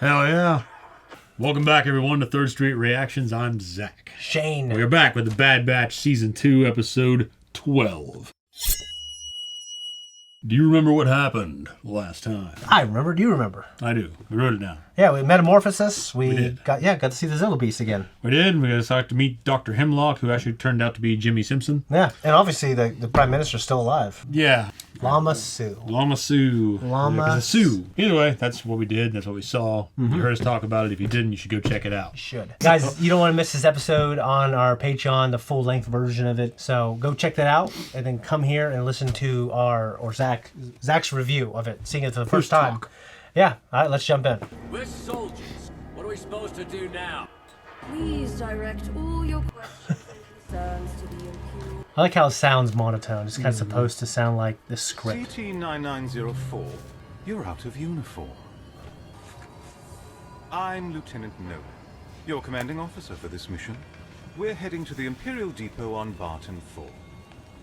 Hell yeah. Welcome back, everyone, to Third Street Reactions. I'm Zach. Shane. We are back with the Bad Batch Season 2, Episode 12. Do you remember what happened last time? I remember. Do you remember? I do. We wrote it down. Yeah, we metamorphosis. We did. got to see the Zilla Beast again. We did. We got to meet Dr. Hemlock, who actually turned out to be Jimmy Simpson. Yeah, and obviously the Prime Minister's still alive. Yeah. Lama Sue. Lama Sue. Lama Sue. Either way, that's what we did. That's what we saw. You heard us talk about it. If you didn't, you should go check it out. You should. Guys, you don't want to miss this episode on our Patreon, the full-length version of it. So go check that out, and then come here and listen to Zach's review of it, seeing it for the first time. Yeah, all right, let's jump in. We're soldiers. What are we supposed to do now? Please direct all your questions and concerns to the Imperial. I like how it sounds monotone. It's kind of supposed to sound like the script. CT-9904, you're out of uniform. I'm Lieutenant Nolan, your commanding officer for this mission. We're heading to the Imperial Depot on Barton 4.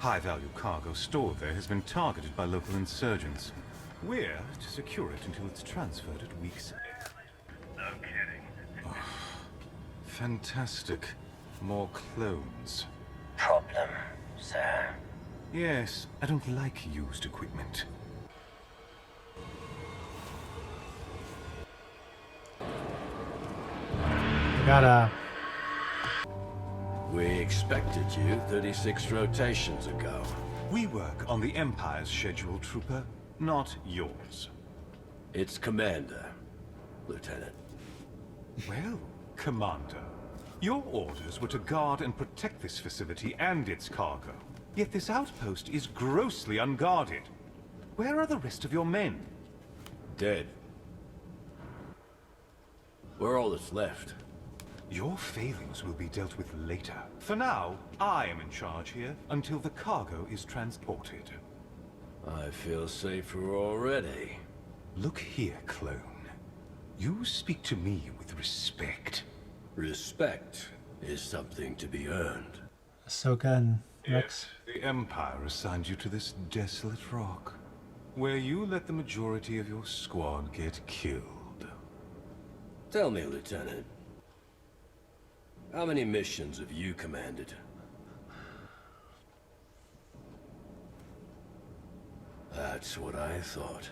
High-value cargo stored there has been targeted by local insurgents. We're to secure it until it's transferred at week's end. No kidding. Oh, fantastic. More clones. Problem, sir? Yes, I don't like used equipment. We got We expected you 36 rotations ago. We work on the Empire's schedule, Trooper, not yours. It's Commander, Lieutenant. Well, Commander, your orders were to guard and protect this facility and its cargo. Yet this outpost is grossly unguarded. Where are the rest of your men? Dead. We're all that's left. Your failings will be dealt with later. For now, I am in charge here until the cargo is transported. I feel safer already. Look here, clone. You speak to me with respect. Respect is something to be earned. Ahsoka and Rex. Yes, the Empire assigned you to this desolate rock, where you let the majority of your squad get killed. Tell me, Lieutenant, how many missions have you commanded? That's what I thought.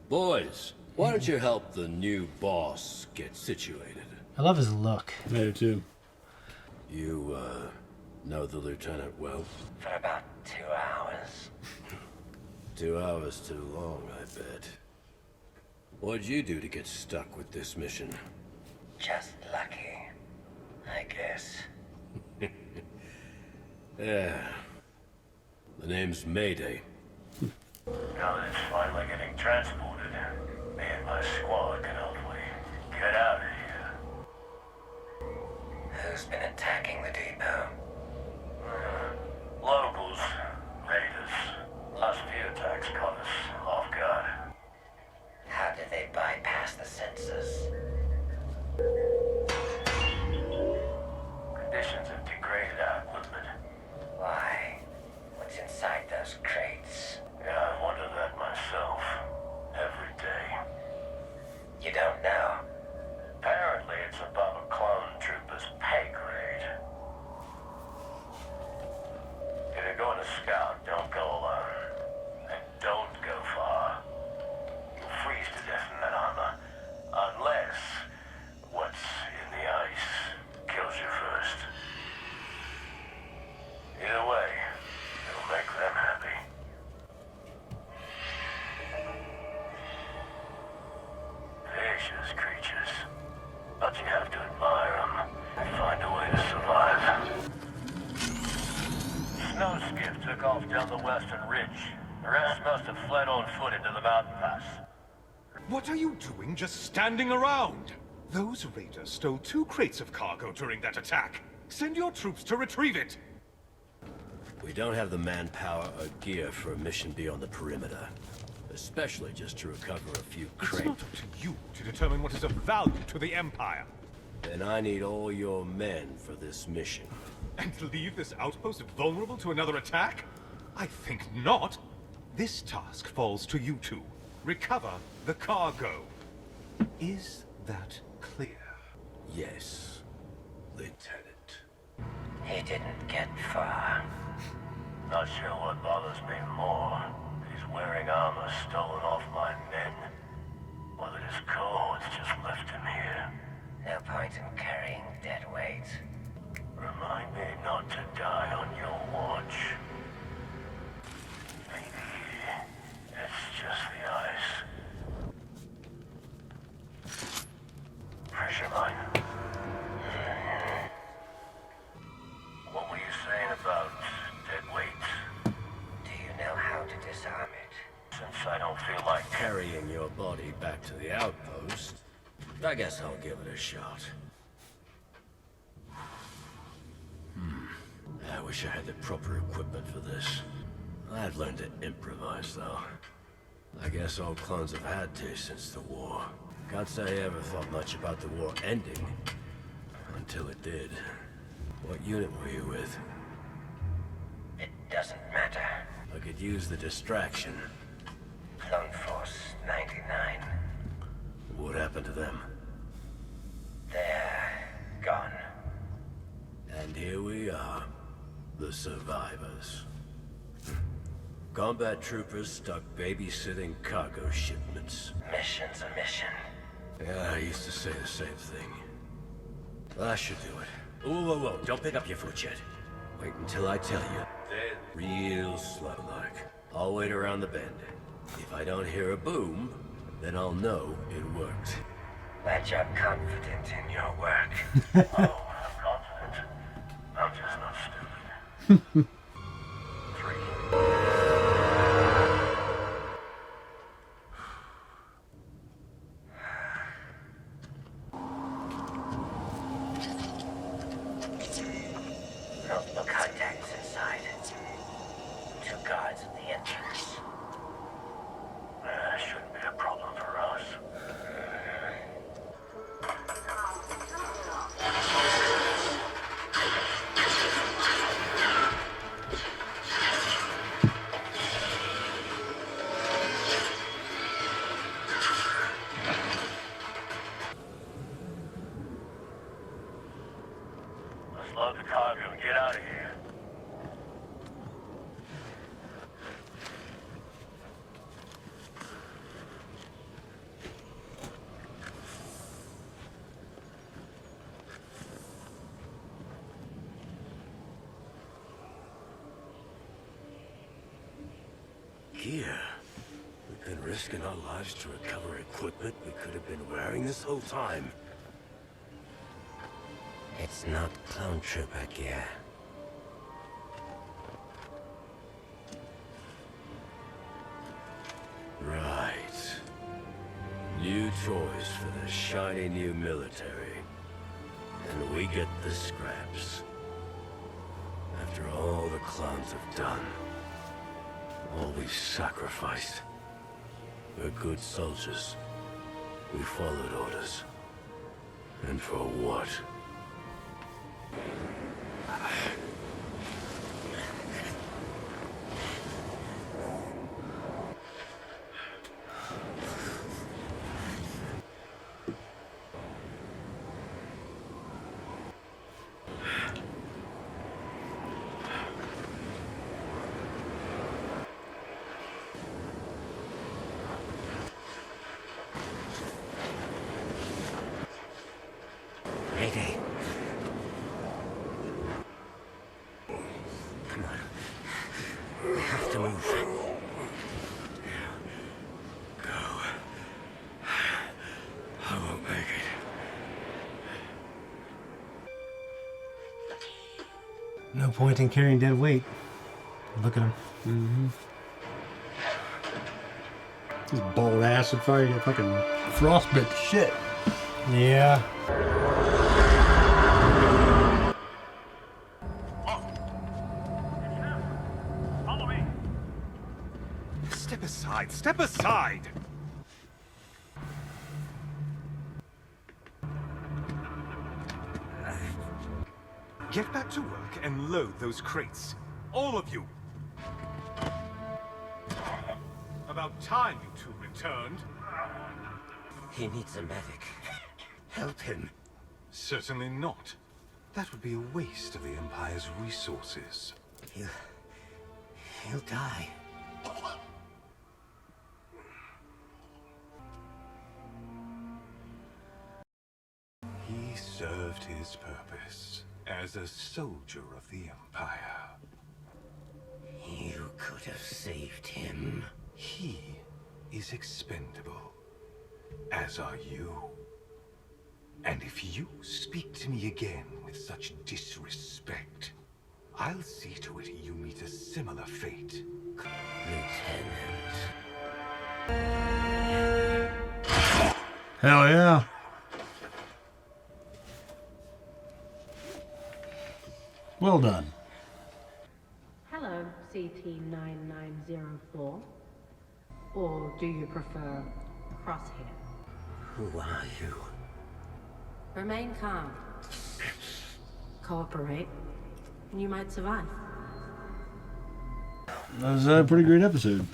Boys, why don't you help the new boss get situated? I love his look. I do too. You, know the Lieutenant well? For about 2 hours. 2 hours too long, I bet. What'd you do to get stuck with this mission? Just lucky, I guess. Yeah. The name's Mayday. Now that it's finally getting transported, me and my squad can hopefully get out of here. Who's been attacking the depot? Locals, raiders. Last few attacks caught us off guard. How did they bypass the sensors? Conditions have degraded our equipment. Why? What's inside those crates? Yeah, I wonder that myself. Every day. You don't know. Apparently it's above a clone trooper's pay grade. If you're going to scout, don't go alone. And don't go far. You'll freeze to death in that armor. Unless what's in the ice kills you first. Either way, it'll make them happy. Vicious creatures. But you have to admire them and find a way to survive. Snow skiff took off down the western ridge. The rest must have fled on foot into the mountain pass. What are you doing just standing around? Those raiders stole 2 crates of cargo during that attack. Send your troops to retrieve it. We don't have the manpower or gear for a mission beyond the perimeter. Especially just to recover a few It's crates. not up to you to determine what is of value to the Empire. Then I need all your men for this mission. And leave this outpost vulnerable to another attack? I think not. This task falls to you two. Recover the cargo. Is that clear? Yes, Lieutenant. He didn't get far. Not sure what bothers me more. He's wearing armor stolen off my men. Whether his cohorts just left him here. No point in carrying dead weight. Remind me not to die on your watch. Maybe it's just the ice. Pressure mine. What were you saying about dead weight? Do you know how to disarm it? Since I don't feel like carrying your body back to the outpost, I guess I'll give it a shot. I wish I had the proper equipment for this. I've learned to improvise, though. I guess all clones have had to since the war. Can't say I ever thought much about the war ending. Until it did. What unit were you with? It doesn't matter. I could use the distraction. Clone Force 99. What happened to them? They're gone. And here we are. The survivors. Combat troopers stuck babysitting cargo shipments. Mission's a mission. Yeah, I used to say the same thing. I should do it. Whoa, don't pick up your foot yet. Wait until I tell you. Then real slow-like. I'll wait around the bend. If I don't hear a boom, then I'll know it worked. Glad you're confident in your work. Oh, I'm confident. I'm just not stupid. 3. Multiple contacts inside. 2 guards at the entrance. Shouldn't be a problem for us. Let's load the cargo and get out of here. Gear. We've been risking our lives to recover equipment we could have been wearing this whole time. It's not clone trooper gear. Right. New toys for the shiny new military. And we get the scraps. After all the clowns have done. All we've sacrificed. We're good soldiers. We followed orders. And for what? Mayday. Come on. We have to move. Go. I won't make it. No point in carrying dead weight. Look at him. This bald ass would probably get fucking frostbite to shit. Yeah. Follow me. Step aside! Step aside! Get back to work and load those crates. All of you! About time you two returned. He needs a medic. Help him. Certainly not. That would be a waste of the Empire's resources. He'll die. He served his purpose as a soldier of the Empire. You could have saved him. He is expendable, as are you. And if you speak to me again with such disrespect, I'll see to it you meet a similar fate. Lieutenant. Hell yeah. Well done. Hello, CT-9904. Or do you prefer Crosshair? Who are you? Remain calm. Cooperate, and you might survive. That was a pretty great episode.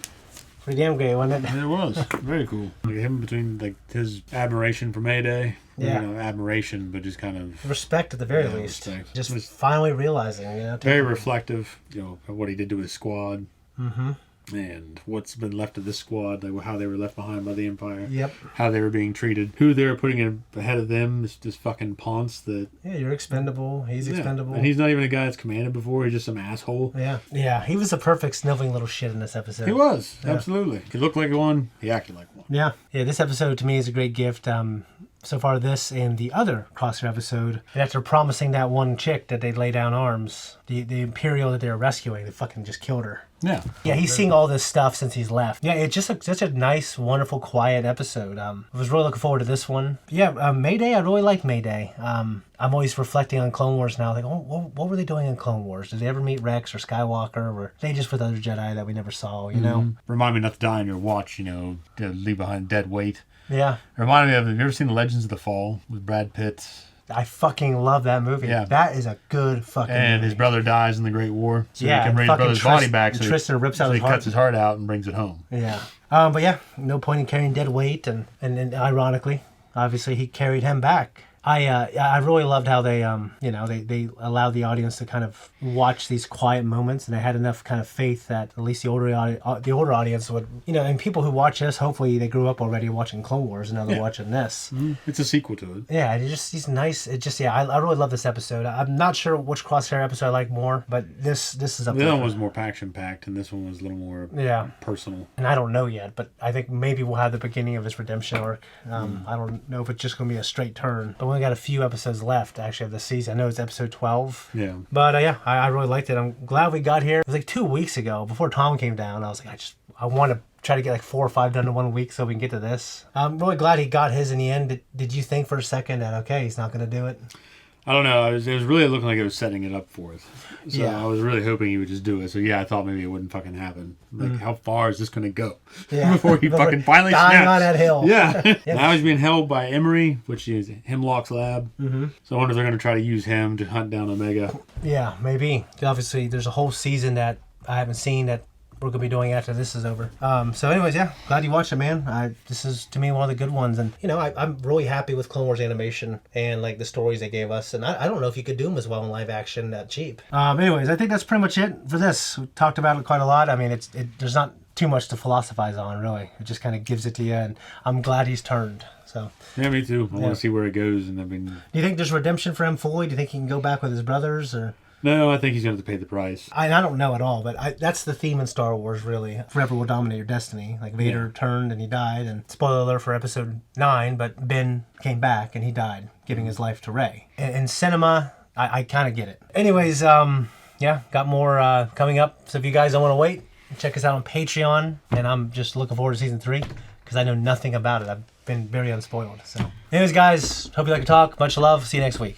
Pretty damn great, wasn't it? It was. Very cool. Like him between like his admiration for Mayday. Yeah. You know, admiration, but just kind of Respect at the very Yeah, least. respect. Just Was- finally realizing, you know. very reflective, you know, of what he did to his squad. Mm-hmm. And what's been left of this squad, like how they were left behind by the Empire. Yep. How they were being treated. Who they were putting in ahead of them is this fucking Ponce that... Yeah, you're expendable. He's expendable. And he's not even a guy that's commanded before. He's just some asshole. Yeah. Yeah, he was a perfect sniveling little shit in this episode. He was. Yeah. Absolutely. He looked like one. He acted like one. Yeah. Yeah, this episode to me is a great gift. So far, this and the other Crosshair episode, and after promising that one chick that they'd lay down arms, the Imperial that they were rescuing, they fucking just killed her. Yeah. Yeah, he's seeing all this stuff since he's left. Yeah, it's just such a nice, wonderful, quiet episode. I was really looking forward to this one. Yeah, Mayday, I really liked Mayday. I'm always reflecting on Clone Wars now. Like, oh, what were they doing in Clone Wars? Did they ever meet Rex or Skywalker? Or were they just with other Jedi that we never saw, you know? Remind me not to die on your watch, you know, to leave behind dead weight. Yeah. Reminded me of, have you ever seen The Legends of the Fall with Brad Pitt? I fucking love that movie. Yeah. That is a good fucking And movie. his brother dies in the Great War. So Yeah, he can bring his fucking brother's body back. and So Tristan rips out so his he heart. cuts his heart out and brings it home. Yeah. But yeah, no point in carrying dead weight, and ironically, obviously, he carried him back. I really loved how they they allowed the audience to kind of watch these quiet moments, and they had enough kind of faith that at least the older audience would, and people who watch this, hopefully they grew up already watching Clone Wars and now they're watching this. It's a sequel to it. Yeah, he's nice. I really love this episode. I'm not sure which Crosshair episode I like more, but this is up The there. other one was more action packed, and this one was a little more personal. And I don't know yet, but I think maybe we'll have the beginning of his redemption arc. I don't know if it's just going to be a straight turn, but we got a few episodes left actually of the season. I know it's episode 12. Yeah. But I really liked it. I'm glad we got here. It was like 2 weeks ago before Tom came down. I was like, I want to try to get like 4 or 5 done in 1 week so we can get to this. I'm really glad he got his in the end. Did you think for a second that, okay, he's not going to do it? I don't know. It was really looking like it was setting it up for us. So Yeah. I was really hoping he would just do it. So yeah, I thought maybe it wouldn't fucking happen. Like, how far is this going to go? Yeah. Before he fucking finally dying snaps. on that hill. Yeah. Now he's being held by Emery, which is Hemlock's lab. Mm-hmm. So I wonder if they're going to try to use him to hunt down Omega. Yeah, maybe. Obviously, there's a whole season that I haven't seen that we're going to be doing after this is over. So anyways, yeah, glad you watched it, man. This is, to me, one of the good ones. And, I'm really happy with Clone Wars animation and, like, the stories they gave us. And I don't know if you could do them as well in live action that cheap. Anyways, I think that's pretty much it for this. We talked about it quite a lot. I mean, there's not too much to philosophize on, really. It just kind of gives it to you. And I'm glad he's turned. So, Yeah, me too. I want to see where it goes. And I mean, do you think there's redemption for him fully? Do you think he can go back with his brothers, or... no, I think he's going to have to pay the price. I don't know at all, but that's the theme in Star Wars, really. Forever will dominate your destiny. Like, Vader turned and he died, and spoiler alert for episode 9, but Ben came back and he died, giving his life to Rey. In cinema, I kind of get it. Anyways, got more coming up, so if you guys don't want to wait, check us out on Patreon, and I'm just looking forward to season 3, because I know nothing about it. I've been very unspoiled, so. Anyways, guys, hope you like to talk. Much love. See you next week.